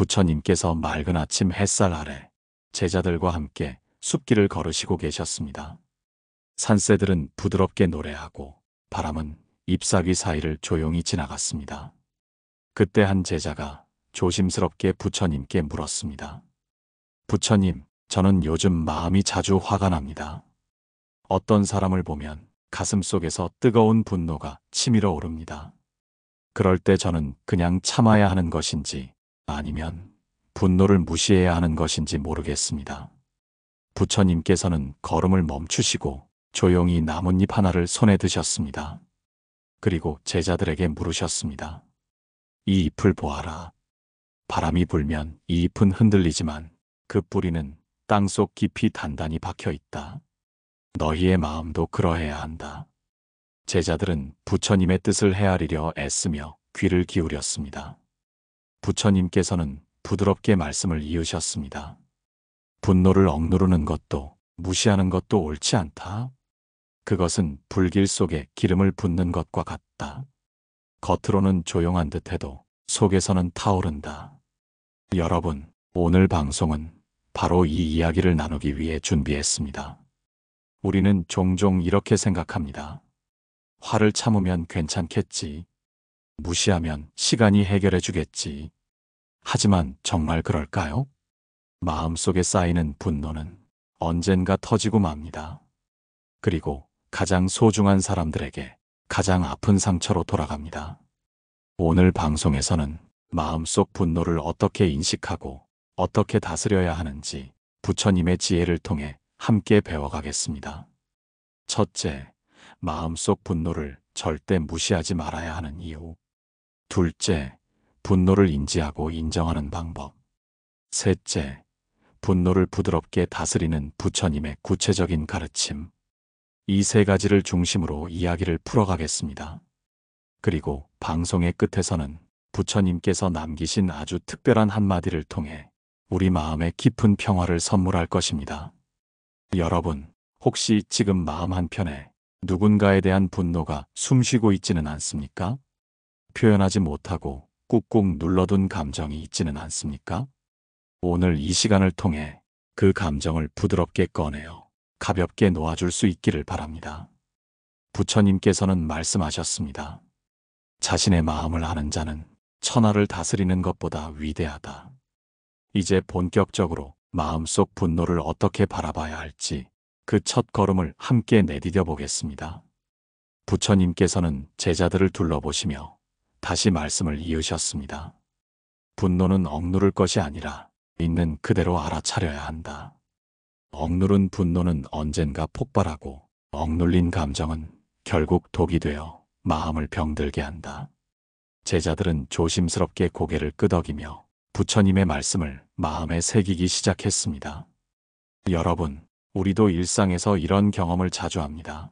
부처님께서 맑은 아침 햇살 아래 제자들과 함께 숲길을 걸으시고 계셨습니다. 산새들은 부드럽게 노래하고 바람은 잎사귀 사이를 조용히 지나갔습니다. 그때 한 제자가 조심스럽게 부처님께 물었습니다. 부처님, 저는 요즘 마음이 자주 화가 납니다. 어떤 사람을 보면 가슴속에서 뜨거운 분노가 치밀어 오릅니다. 그럴 때 저는 그냥 참아야 하는 것인지 아니면 분노를 무시해야 하는 것인지 모르겠습니다. 부처님께서는 걸음을 멈추시고 조용히 나뭇잎 하나를 손에 드셨습니다. 그리고 제자들에게 물으셨습니다. 이 잎을 보아라. 바람이 불면 이 잎은 흔들리지만 그 뿌리는 땅속 깊이 단단히 박혀 있다. 너희의 마음도 그러해야 한다. 제자들은 부처님의 뜻을 헤아리려 애쓰며 귀를 기울였습니다. 부처님께서는 부드럽게 말씀을 이으셨습니다. 분노를 억누르는 것도 무시하는 것도 옳지 않다. 그것은 불길 속에 기름을 붓는 것과 같다. 겉으로는 조용한 듯해도 속에서는 타오른다. 여러분, 오늘 방송은 바로 이 이야기를 나누기 위해 준비했습니다. 우리는 종종 이렇게 생각합니다. 화를 참으면 괜찮겠지. 무시하면 시간이 해결해 주겠지. 하지만 정말 그럴까요? 마음속에 쌓이는 분노는 언젠가 터지고 맙니다. 그리고 가장 소중한 사람들에게 가장 아픈 상처로 돌아갑니다. 오늘 방송에서는 마음속 분노를 어떻게 인식하고 어떻게 다스려야 하는지 부처님의 지혜를 통해 함께 배워가겠습니다. 첫째, 마음속 분노를 절대 무시하지 말아야 하는 이유. 둘째, 분노를 인지하고 인정하는 방법. 셋째, 분노를 부드럽게 다스리는 부처님의 구체적인 가르침. 이 세 가지를 중심으로 이야기를 풀어가겠습니다. 그리고 방송의 끝에서는 부처님께서 남기신 아주 특별한 한마디를 통해 우리 마음에 깊은 평화를 선물할 것입니다. 여러분, 혹시 지금 마음 한편에 누군가에 대한 분노가 숨쉬고 있지는 않습니까? 표현하지 못하고 꾹꾹 눌러둔 감정이 있지는 않습니까? 오늘 이 시간을 통해 그 감정을 부드럽게 꺼내어 가볍게 놓아줄 수 있기를 바랍니다. 부처님께서는 말씀하셨습니다. 자신의 마음을 아는 자는 천하를 다스리는 것보다 위대하다. 이제 본격적으로 마음속 분노를 어떻게 바라봐야 할지 그 첫 걸음을 함께 내디뎌 보겠습니다. 부처님께서는 제자들을 둘러보시며 다시 말씀을 이으셨습니다. 분노는 억누를 것이 아니라 있는 그대로 알아차려야 한다. 억누른 분노는 언젠가 폭발하고 억눌린 감정은 결국 독이 되어 마음을 병들게 한다. 제자들은 조심스럽게 고개를 끄덕이며 부처님의 말씀을 마음에 새기기 시작했습니다. 여러분, 우리도 일상에서 이런 경험을 자주 합니다.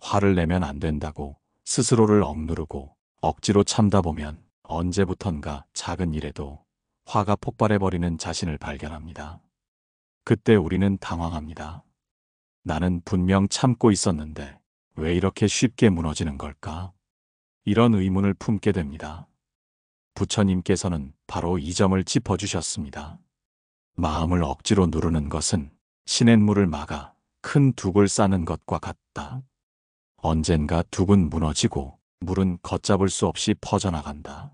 화를 내면 안 된다고 스스로를 억누르고 억지로 참다 보면 언제부턴가 작은 일에도 화가 폭발해버리는 자신을 발견합니다. 그때 우리는 당황합니다. 나는 분명 참고 있었는데 왜 이렇게 쉽게 무너지는 걸까? 이런 의문을 품게 됩니다. 부처님께서는 바로 이 점을 짚어주셨습니다. 마음을 억지로 누르는 것은 시냇물을 막아 큰 둑을 싸는 것과 같다. 언젠가 둑은 무너지고 물은 걷잡을 수 없이 퍼져나간다.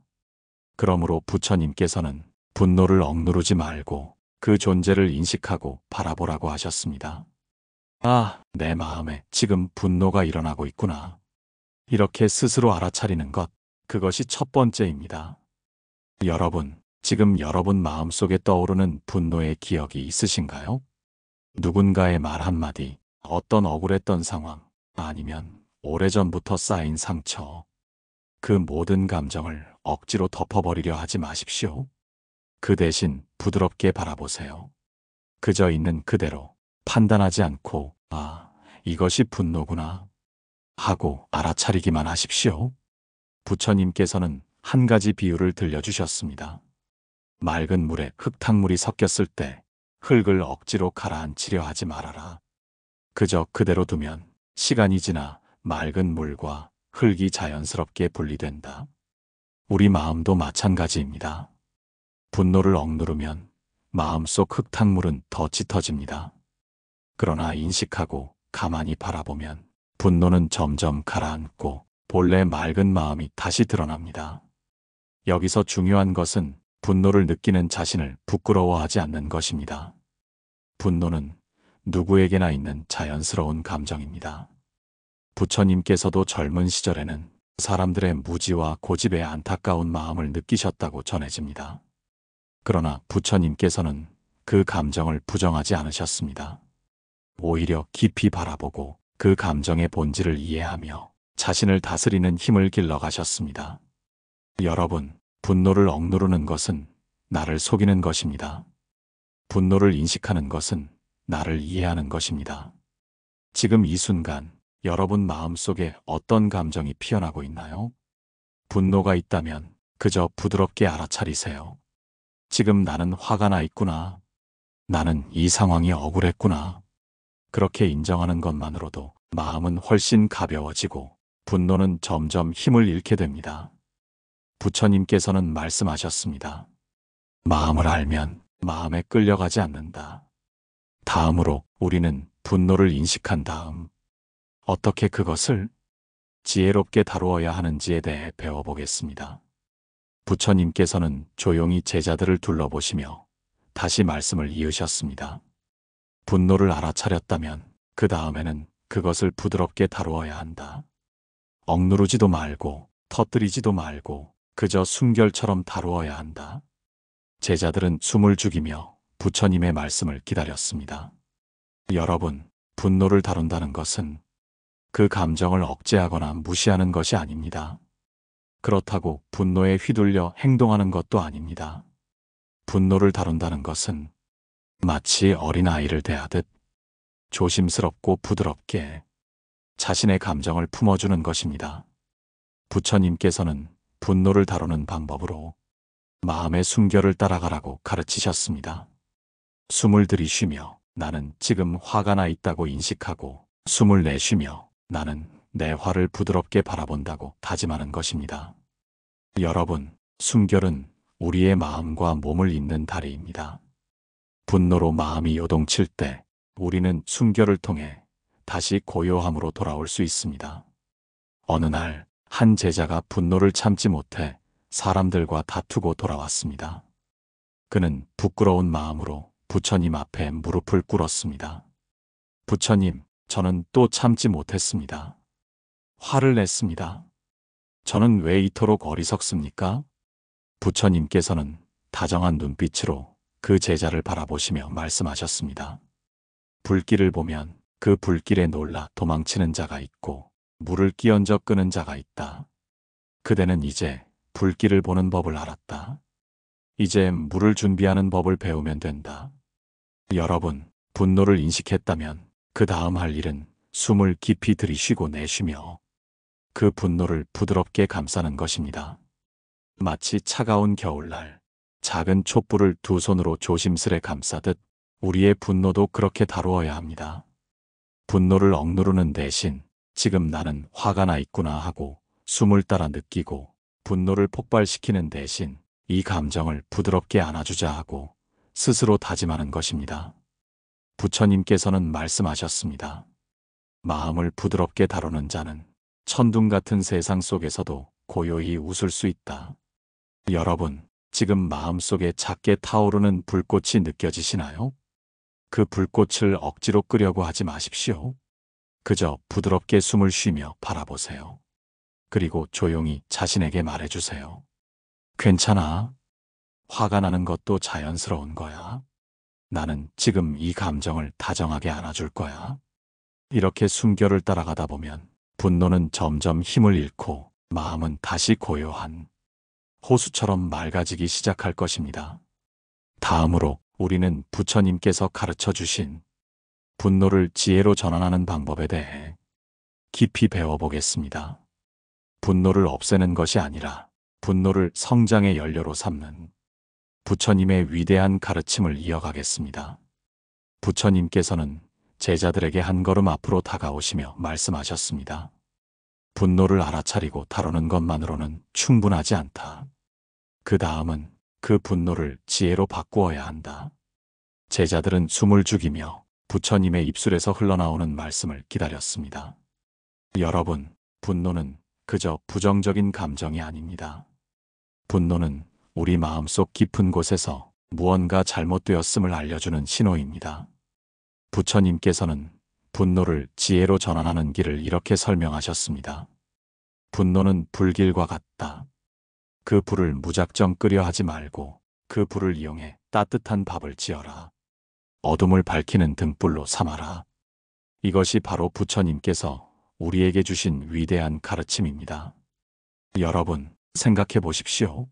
그러므로 부처님께서는 분노를 억누르지 말고 그 존재를 인식하고 바라보라고 하셨습니다. 아, 내 마음에 지금 분노가 일어나고 있구나. 이렇게 스스로 알아차리는 것, 그것이 첫 번째입니다. 여러분, 지금 여러분 마음속에 떠오르는 분노의 기억이 있으신가요? 누군가의 말 한마디, 어떤 억울했던 상황, 아니면 오래전부터 쌓인 상처. 그 모든 감정을 억지로 덮어버리려 하지 마십시오. 그 대신 부드럽게 바라보세요. 그저 있는 그대로 판단하지 않고 아, 이것이 분노구나 하고 알아차리기만 하십시오. 부처님께서는 한 가지 비유를 들려주셨습니다. 맑은 물에 흙탕물이 섞였을 때 흙을 억지로 가라앉히려 하지 말아라. 그저 그대로 두면 시간이 지나 맑은 물과 흙이 자연스럽게 분리된다. 우리 마음도 마찬가지입니다. 분노를 억누르면 마음속 흙탕물은 더 짙어집니다. 그러나 인식하고 가만히 바라보면 분노는 점점 가라앉고 본래 맑은 마음이 다시 드러납니다. 여기서 중요한 것은 분노를 느끼는 자신을 부끄러워하지 않는 것입니다. 분노는 누구에게나 있는 자연스러운 감정입니다. 부처님께서도 젊은 시절에는 사람들의 무지와 고집에 안타까운 마음을 느끼셨다고 전해집니다. 그러나 부처님께서는 그 감정을 부정하지 않으셨습니다. 오히려 깊이 바라보고 그 감정의 본질을 이해하며 자신을 다스리는 힘을 길러가셨습니다. 여러분, 분노를 억누르는 것은 나를 속이는 것입니다. 분노를 인식하는 것은 나를 이해하는 것입니다. 지금 이 순간 여러분 마음속에 어떤 감정이 피어나고 있나요? 분노가 있다면 그저 부드럽게 알아차리세요. 지금 나는 화가 나 있구나. 나는 이 상황이 억울했구나. 그렇게 인정하는 것만으로도 마음은 훨씬 가벼워지고 분노는 점점 힘을 잃게 됩니다. 부처님께서는 말씀하셨습니다. 마음을 알면 마음에 끌려가지 않는다. 다음으로 우리는 분노를 인식한 다음 어떻게 그것을 지혜롭게 다루어야 하는지에 대해 배워보겠습니다. 부처님께서는 조용히 제자들을 둘러보시며 다시 말씀을 이으셨습니다. 분노를 알아차렸다면 그 다음에는 그것을 부드럽게 다루어야 한다. 억누르지도 말고 터뜨리지도 말고 그저 순결처럼 다루어야 한다. 제자들은 숨을 죽이며 부처님의 말씀을 기다렸습니다. 여러분, 분노를 다룬다는 것은 그 감정을 억제하거나 무시하는 것이 아닙니다. 그렇다고 분노에 휘둘려 행동하는 것도 아닙니다. 분노를 다룬다는 것은 마치 어린아이를 대하듯 조심스럽고 부드럽게 자신의 감정을 품어주는 것입니다. 부처님께서는 분노를 다루는 방법으로 마음의 숨결을 따라가라고 가르치셨습니다. 숨을 들이쉬며 나는 지금 화가 나 있다고 인식하고 숨을 내쉬며 나는 내 화를 부드럽게 바라본다고 다짐하는 것입니다. 여러분, 숨결은 우리의 마음과 몸을 잇는 다리입니다. 분노로 마음이 요동칠 때 우리는 숨결을 통해 다시 고요함으로 돌아올 수 있습니다. 어느 날 한 제자가 분노를 참지 못해 사람들과 다투고 돌아왔습니다. 그는 부끄러운 마음으로 부처님 앞에 무릎을 꿇었습니다. 부처님, 저는 또 참지 못했습니다. 화를 냈습니다. 저는 왜 이토록 어리석습니까? 부처님께서는 다정한 눈빛으로 그 제자를 바라보시며 말씀하셨습니다. 불길을 보면 그 불길에 놀라 도망치는 자가 있고 물을 끼얹어 끄는 자가 있다. 그대는 이제 불길을 보는 법을 알았다. 이제 물을 준비하는 법을 배우면 된다. 여러분, 분노를 인식했다면 그 다음 할 일은 숨을 깊이 들이쉬고 내쉬며 그 분노를 부드럽게 감싸는 것입니다. 마치 차가운 겨울날 작은 촛불을 두 손으로 조심스레 감싸듯 우리의 분노도 그렇게 다루어야 합니다. 분노를 억누르는 대신 지금 나는 화가 나 있구나 하고 숨을 따라 느끼고 분노를 폭발시키는 대신 이 감정을 부드럽게 안아주자 하고 스스로 다짐하는 것입니다. 부처님께서는 말씀하셨습니다. 마음을 부드럽게 다루는 자는 천둥 같은 세상 속에서도 고요히 웃을 수 있다. 여러분, 지금 마음속에 작게 타오르는 불꽃이 느껴지시나요? 그 불꽃을 억지로 끄려고 하지 마십시오. 그저 부드럽게 숨을 쉬며 바라보세요. 그리고 조용히 자신에게 말해주세요. 괜찮아. 화가 나는 것도 자연스러운 거야. 나는 지금 이 감정을 다정하게 안아줄 거야. 이렇게 숨결을 따라가다 보면 분노는 점점 힘을 잃고 마음은 다시 고요한 호수처럼 맑아지기 시작할 것입니다. 다음으로 우리는 부처님께서 가르쳐 주신 분노를 지혜로 전환하는 방법에 대해 깊이 배워보겠습니다. 분노를 없애는 것이 아니라 분노를 성장의 연료로 삼는 부처님의 위대한 가르침을 이어가겠습니다. 부처님께서는 제자들에게 한 걸음 앞으로 다가오시며 말씀하셨습니다. 분노를 알아차리고 다루는 것만으로는 충분하지 않다. 그 다음은 그 분노를 지혜로 바꾸어야 한다. 제자들은 숨을 죽이며 부처님의 입술에서 흘러나오는 말씀을 기다렸습니다. 여러분, 분노는 그저 부정적인 감정이 아닙니다. 분노는 우리 마음속 깊은 곳에서 무언가 잘못되었음을 알려주는 신호입니다. 부처님께서는 분노를 지혜로 전환하는 길을 이렇게 설명하셨습니다. 분노는 불길과 같다. 그 불을 무작정 끄려 하지 말고 그 불을 이용해 따뜻한 밥을 지어라. 어둠을 밝히는 등불로 삼아라. 이것이 바로 부처님께서 우리에게 주신 위대한 가르침입니다. 여러분, 생각해 보십시오.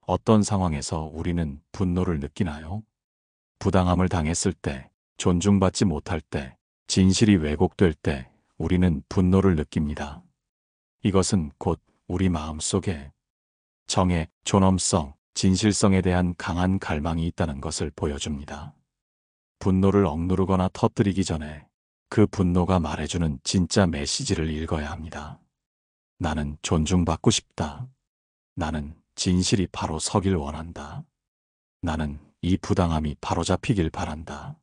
어떤 상황에서 우리는 분노를 느끼나요? 부당함을 당했을 때, 존중받지 못할 때, 진실이 왜곡될 때 우리는 분노를 느낍니다. 이것은 곧 우리 마음속에 정의, 존엄성, 진실성에 대한 강한 갈망이 있다는 것을 보여줍니다. 분노를 억누르거나 터뜨리기 전에 그 분노가 말해주는 진짜 메시지를 읽어야 합니다. 나는 존중받고 싶다. 나는 진실이 바로 서길 원한다. 나는 이 부당함이 바로잡히길 바란다.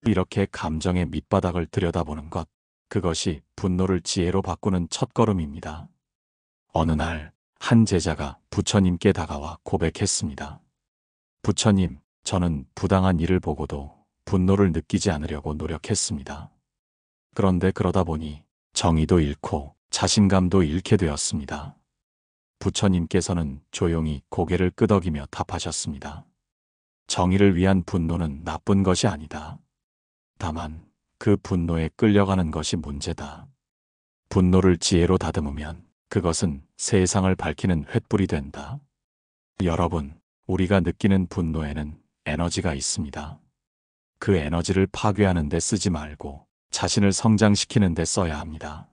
이렇게 감정의 밑바닥을 들여다보는 것, 그것이 분노를 지혜로 바꾸는 첫걸음입니다. 어느 날, 한 제자가 부처님께 다가와 고백했습니다. 부처님, 저는 부당한 일을 보고도 분노를 느끼지 않으려고 노력했습니다. 그런데 그러다 보니 정의도 잃고 자신감도 잃게 되었습니다. 부처님께서는 조용히 고개를 끄덕이며 답하셨습니다. 정의를 위한 분노는 나쁜 것이 아니다. 다만 그 분노에 끌려가는 것이 문제다. 분노를 지혜로 다듬으면 그것은 세상을 밝히는 횃불이 된다. 여러분, 우리가 느끼는 분노에는 에너지가 있습니다. 그 에너지를 파괴하는 데 쓰지 말고 자신을 성장시키는 데 써야 합니다.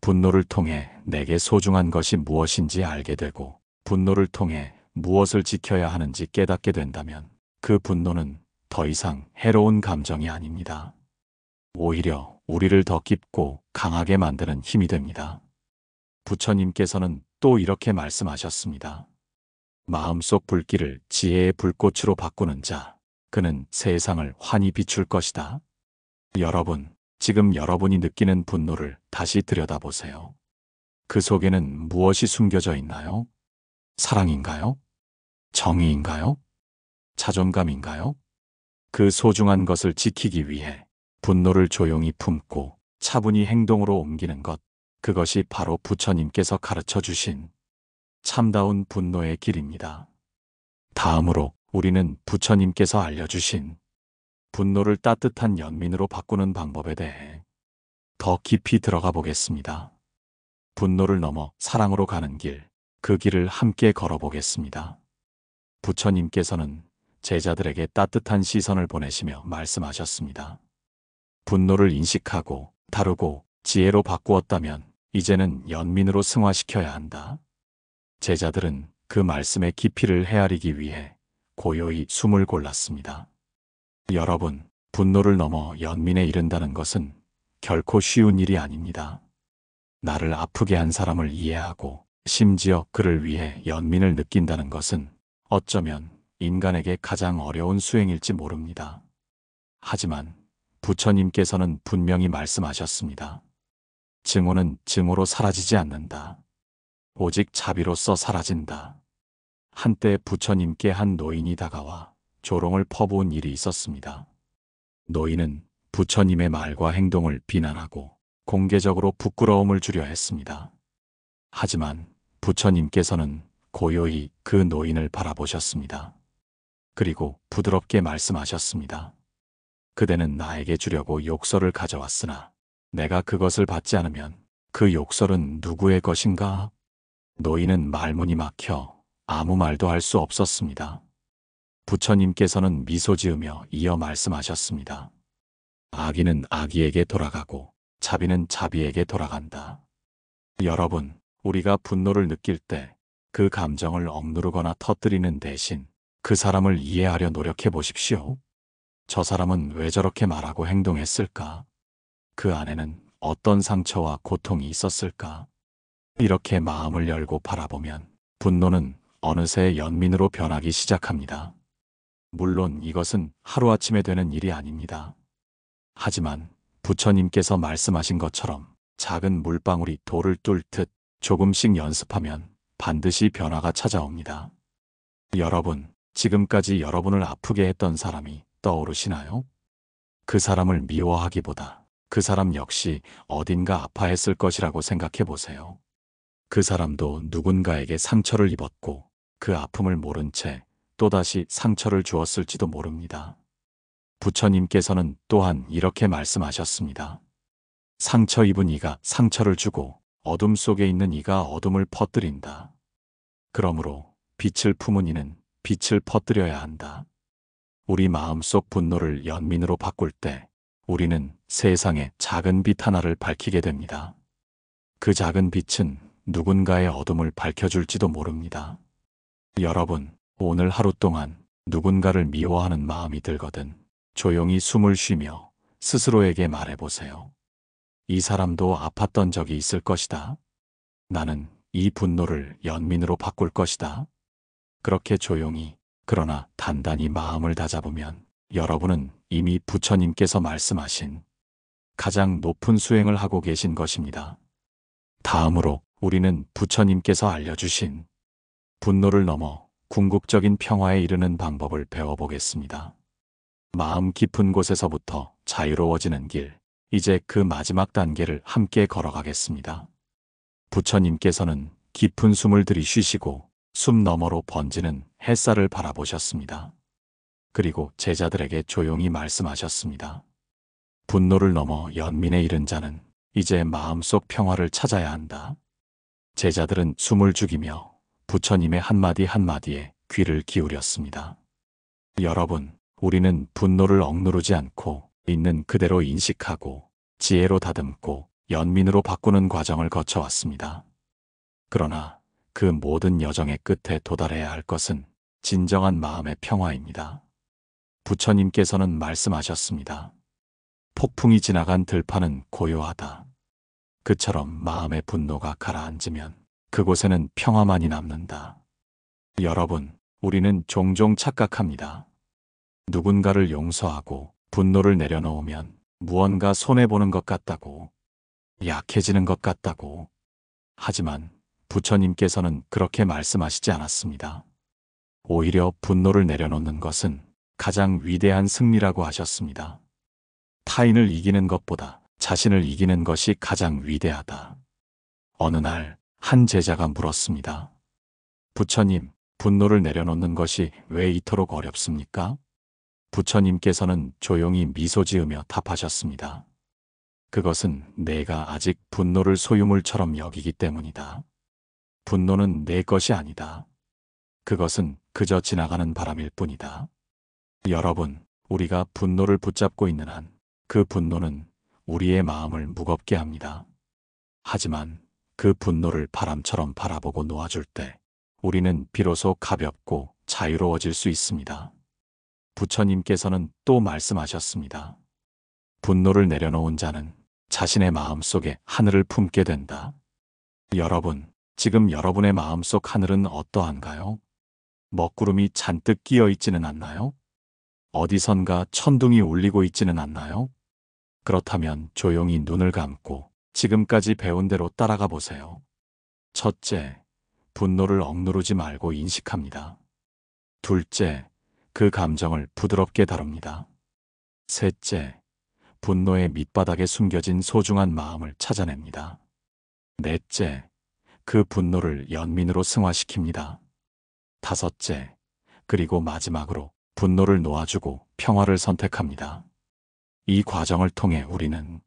분노를 통해 내게 소중한 것이 무엇인지 알게 되고 분노를 통해 무엇을 지켜야 하는지 깨닫게 된다면 그 분노는 더 이상 해로운 감정이 아닙니다. 오히려 우리를 더 깊고 강하게 만드는 힘이 됩니다. 부처님께서는 또 이렇게 말씀하셨습니다. 마음속 불길을 지혜의 불꽃으로 바꾸는 자, 그는 세상을 환히 비출 것이다. 여러분, 지금 여러분이 느끼는 분노를 다시 들여다보세요. 그 속에는 무엇이 숨겨져 있나요? 사랑인가요? 정의인가요? 자존감인가요? 그 소중한 것을 지키기 위해 분노를 조용히 품고 차분히 행동으로 옮기는 것, 그것이 바로 부처님께서 가르쳐 주신 참다운 분노의 길입니다. 다음으로 우리는 부처님께서 알려주신 분노를 따뜻한 연민으로 바꾸는 방법에 대해 더 깊이 들어가 보겠습니다. 분노를 넘어 사랑으로 가는 길, 그 길을 함께 걸어보겠습니다. 부처님께서는 제자들에게 따뜻한 시선을 보내시며 말씀하셨습니다. 분노를 인식하고 다루고 지혜로 바꾸었다면 이제는 연민으로 승화시켜야 한다. 제자들은 그 말씀의 깊이를 헤아리기 위해 고요히 숨을 골랐습니다. 여러분, 분노를 넘어 연민에 이른다는 것은 결코 쉬운 일이 아닙니다. 나를 아프게 한 사람을 이해하고 심지어 그를 위해 연민을 느낀다는 것은 어쩌면 인간에게 가장 어려운 수행일지 모릅니다. 하지만 부처님께서는 분명히 말씀하셨습니다. 증오는 증오로 사라지지 않는다. 오직 자비로써 사라진다. 한때 부처님께 한 노인이 다가와 조롱을 퍼부은 일이 있었습니다. 노인은 부처님의 말과 행동을 비난하고 공개적으로 부끄러움을 주려 했습니다. 하지만 부처님께서는 고요히 그 노인을 바라보셨습니다. 그리고 부드럽게 말씀하셨습니다. 그대는 나에게 주려고 욕설을 가져왔으나 내가 그것을 받지 않으면 그 욕설은 누구의 것인가? 노인은 말문이 막혀 아무 말도 할 수 없었습니다. 부처님께서는 미소 지으며 이어 말씀하셨습니다. 악인은 악이에게 돌아가고 자비는 자비에게 돌아간다. 여러분, 우리가 분노를 느낄 때 그 감정을 억누르거나 터뜨리는 대신 그 사람을 이해하려 노력해 보십시오. 저 사람은 왜 저렇게 말하고 행동했을까? 그 안에는 어떤 상처와 고통이 있었을까? 이렇게 마음을 열고 바라보면 분노는 어느새 연민으로 변하기 시작합니다. 물론 이것은 하루아침에 되는 일이 아닙니다. 하지만 부처님께서 말씀하신 것처럼 작은 물방울이 돌을 뚫듯 조금씩 연습하면 반드시 변화가 찾아옵니다. 여러분, 지금까지 여러분을 아프게 했던 사람이 떠오르시나요? 그 사람을 미워하기보다 그 사람 역시 어딘가 아파했을 것이라고 생각해 보세요. 그 사람도 누군가에게 상처를 입었고 그 아픔을 모른 채 또다시 상처를 주었을지도 모릅니다. 부처님께서는 또한 이렇게 말씀하셨습니다. 상처 입은 이가 상처를 주고 어둠 속에 있는 이가 어둠을 퍼뜨린다. 그러므로 빛을 품은 이는 빛을 퍼뜨려야 한다. 우리 마음속 분노를 연민으로 바꿀 때 우리는 세상에 작은 빛 하나를 밝히게 됩니다. 그 작은 빛은 누군가의 어둠을 밝혀줄지도 모릅니다. 여러분, 오늘 하루 동안 누군가를 미워하는 마음이 들거든 조용히 숨을 쉬며 스스로에게 말해보세요. 이 사람도 아팠던 적이 있을 것이다. 나는 이 분노를 연민으로 바꿀 것이다. 그렇게 조용히 그러나 단단히 마음을 다잡으면 여러분은 이미 부처님께서 말씀하신 가장 높은 수행을 하고 계신 것입니다. 다음으로 우리는 부처님께서 알려주신 분노를 넘어 궁극적인 평화에 이르는 방법을 배워보겠습니다. 마음 깊은 곳에서부터 자유로워지는 길, 이제 그 마지막 단계를 함께 걸어가겠습니다. 부처님께서는 깊은 숨을 들이쉬시고 숨 너머로 번지는 햇살을 바라보셨습니다. 그리고 제자들에게 조용히 말씀하셨습니다. 분노를 넘어 연민에 이른 자는 이제 마음속 평화를 찾아야 한다. 제자들은 숨을 죽이며 부처님의 한마디 한마디에 귀를 기울였습니다. 여러분, 우리는 분노를 억누르지 않고 있는 그대로 인식하고 지혜로 다듬고 연민으로 바꾸는 과정을 거쳐왔습니다. 그러나 그 모든 여정의 끝에 도달해야 할 것은 진정한 마음의 평화입니다. 부처님께서는 말씀하셨습니다. 폭풍이 지나간 들판은 고요하다. 그처럼 마음의 분노가 가라앉으면 그곳에는 평화만이 남는다. 여러분, 우리는 종종 착각합니다. 누군가를 용서하고 분노를 내려놓으면 무언가 손해보는 것 같다고, 약해지는 것 같다고. 하지만 부처님께서는 그렇게 말씀하시지 않았습니다. 오히려 분노를 내려놓는 것은 가장 위대한 승리라고 하셨습니다. 타인을 이기는 것보다 자신을 이기는 것이 가장 위대하다. 어느 날 한 제자가 물었습니다. 부처님, 분노를 내려놓는 것이 왜 이토록 어렵습니까? 부처님께서는 조용히 미소 지으며 답하셨습니다. 그것은 내가 아직 분노를 소유물처럼 여기기 때문이다. 분노는 내 것이 아니다. 그것은 그저 지나가는 바람일 뿐이다. 여러분, 우리가 분노를 붙잡고 있는 한 그 분노는 우리의 마음을 무겁게 합니다. 하지만 그 분노를 바람처럼 바라보고 놓아줄 때 우리는 비로소 가볍고 자유로워질 수 있습니다. 부처님께서는 또 말씀하셨습니다. 분노를 내려놓은 자는 자신의 마음속에 하늘을 품게 된다. 여러분, 지금 여러분의 마음속 하늘은 어떠한가요? 먹구름이 잔뜩 끼어 있지는 않나요? 어디선가 천둥이 울리고 있지는 않나요? 그렇다면 조용히 눈을 감고 지금까지 배운 대로 따라가 보세요. 첫째, 분노를 억누르지 말고 인식합니다. 둘째, 그 감정을 부드럽게 다룹니다. 셋째, 분노의 밑바닥에 숨겨진 소중한 마음을 찾아냅니다. 넷째, 그 분노를 연민으로 승화시킵니다. 다섯째, 그리고 마지막으로 분노를 놓아주고 평화를 선택합니다. 이 과정을 통해 우리는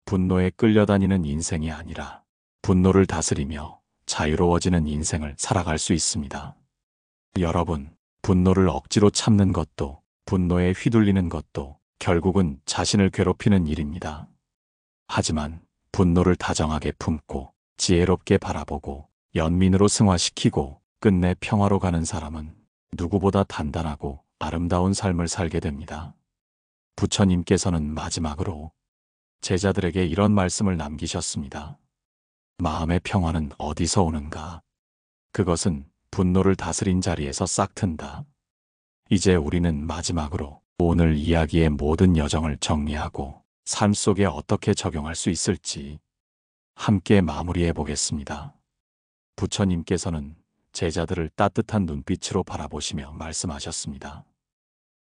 분노에 끌려다니는 인생이 아니라 분노를 다스리며 자유로워지는 인생을 살아갈 수 있습니다. 여러분, 분노를 억지로 참는 것도 분노에 휘둘리는 것도 결국은 자신을 괴롭히는 일입니다. 하지만 분노를 다정하게 품고 지혜롭게 바라보고 연민으로 승화시키고 끝내 평화로 가는 사람은 누구보다 단단하고 아름다운 삶을 살게 됩니다. 부처님께서는 마지막으로 제자들에게 이런 말씀을 남기셨습니다. 마음의 평화는 어디서 오는가? 그것은 분노를 다스린 자리에서 싹튼다. 이제 우리는 마지막으로 오늘 이야기의 모든 여정을 정리하고 삶 속에 어떻게 적용할 수 있을지 함께 마무리해 보겠습니다. 부처님께서는 제자들을 따뜻한 눈빛으로 바라보시며 말씀하셨습니다.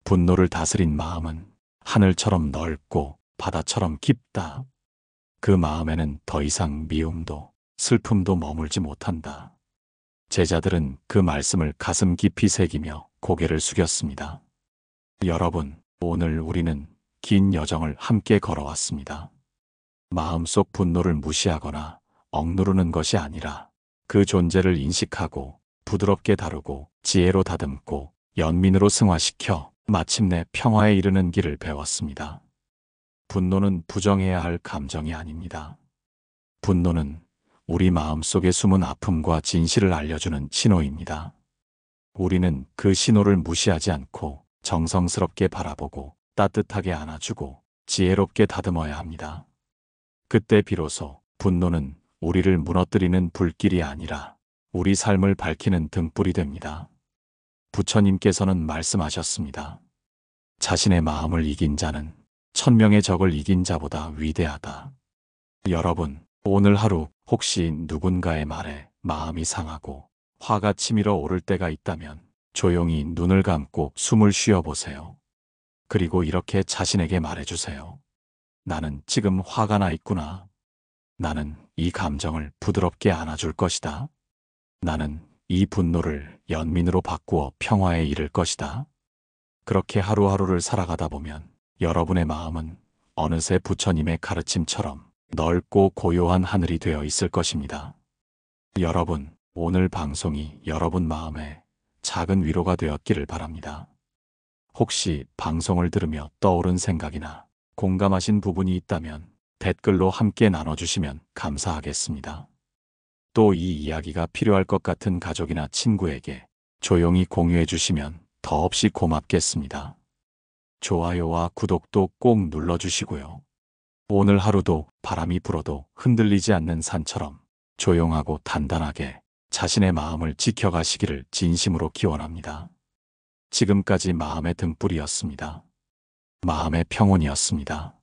분노를 다스린 마음은 하늘처럼 넓고 바다처럼 깊다. 그 마음에는 더 이상 미움도 슬픔도 머물지 못한다. 제자들은 그 말씀을 가슴 깊이 새기며 고개를 숙였습니다. 여러분, 오늘 우리는 긴 여정을 함께 걸어왔습니다. 마음속 분노를 무시하거나 억누르는 것이 아니라 그 존재를 인식하고 부드럽게 다루고 지혜로 다듬고 연민으로 승화시켜 마침내 평화에 이르는 길을 배웠습니다. 분노는 부정해야 할 감정이 아닙니다. 분노는 우리 마음속에 숨은 아픔과 진실을 알려주는 신호입니다. 우리는 그 신호를 무시하지 않고 정성스럽게 바라보고 따뜻하게 안아주고 지혜롭게 다듬어야 합니다. 그때 비로소 분노는 우리를 무너뜨리는 불길이 아니라 우리 삶을 밝히는 등불이 됩니다. 부처님께서는 말씀하셨습니다. 자신의 마음을 이긴 자는 1000명의 적을 이긴 자보다 위대하다. 여러분, 오늘 하루 혹시 누군가의 말에 마음이 상하고 화가 치밀어 오를 때가 있다면 조용히 눈을 감고 숨을 쉬어보세요. 그리고 이렇게 자신에게 말해주세요. 나는 지금 화가 나 있구나. 나는 이 감정을 부드럽게 안아줄 것이다. 나는 이 분노를 연민으로 바꾸어 평화에 이를 것이다. 그렇게 하루하루를 살아가다 보면 여러분의 마음은 어느새 부처님의 가르침처럼 넓고 고요한 하늘이 되어 있을 것입니다. 여러분, 오늘 방송이 여러분 마음에 작은 위로가 되었기를 바랍니다. 혹시 방송을 들으며 떠오른 생각이나 공감하신 부분이 있다면 댓글로 함께 나눠주시면 감사하겠습니다. 또 이 이야기가 필요할 것 같은 가족이나 친구에게 조용히 공유해 주시면 더없이 고맙겠습니다. 좋아요와 구독도 꼭 눌러주시고요. 오늘 하루도 바람이 불어도 흔들리지 않는 산처럼 조용하고 단단하게 자신의 마음을 지켜가시기를 진심으로 기원합니다. 지금까지 마음의 등불이었습니다. 마음의 평온이었습니다.